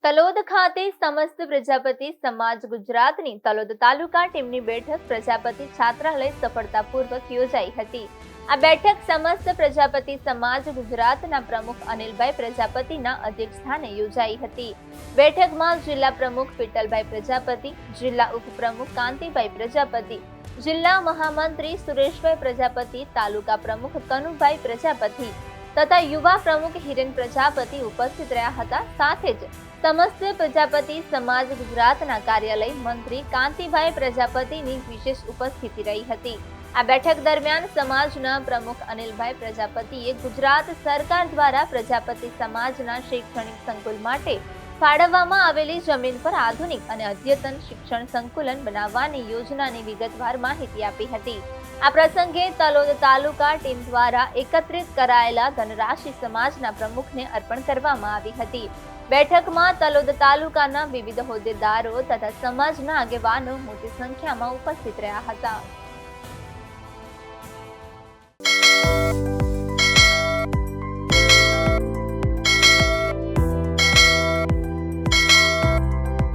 તલોદ ખાતે સમસ્ત પ્રજાપતિ સમાજ ગુજરાતની તલોદ તાલુકા ટીમની બેઠક પ્રજાપતિ છાત્રાલય સફળતાપૂર્વક યોજાઈ હતી। આ બેઠક સમસ્ત પ્રજાપતિ સમાજ ગુજરાતના પ્રમુખ અનિલભાઈ પ્રજાપતિના અધ્યક્ષસ્થાને યોજાઈ હતી। બેઠકમાં જિલ્લા પ્રમુખ પીટલભાઈ પ્રજાપતિ, જિલ્લા ઉપપ્રમુખ કાંતિભાઈ પ્રજાપતિ, જિલ્લા મહામંત્રી સુરેશભાઈ પ્રજાપતિ, તાલુકા પ્રમુખ કનુભાઈ પ્રજાપતિ તથા યુવા પ્રમુખ હિરેન પ્રજાપતિ ઉપસ્થિત રહ્યા હતા। સાથે જ સમસ્ત પ્રજાપતિ સમાજ ગુજરાતના કાર્યાલય મંત્રી કાંતિભાઈ પ્રજાપતિની વિશેષ ઉપસ્થિતિ રહી હતી। આ બેઠક દરમિયાન સમાજના પ્રમુખ અનિલભાઈ પ્રજાપતિએ ગુજરાત સરકાર દ્વારા પ્રજાપતિ સમાજના શૈક્ષણિક સંકુલ માટે ફાળવવામાં આવેલી જમીન પર આધુનિક અને અદ્યતન શિક્ષણ સંકુલન બનાવવાની યોજનાની વિગતવાર માહિતી આપી હતી। આ પ્રસંગે તલોદ તાલુકા ટીમ દ્વારા એકત્રિત કરાયેલા ધનરાશિ સમાજના પ્રમુખને અર્પણ કરવામાં આવી હતી। બેઠકમાં તલોદ તાલુકાના વિવિધ હોદ્દેદારો તથા સમાજના આગેવાનો મોટી સંખ્યામાં ઉપસ્થિત રહ્યા હતા।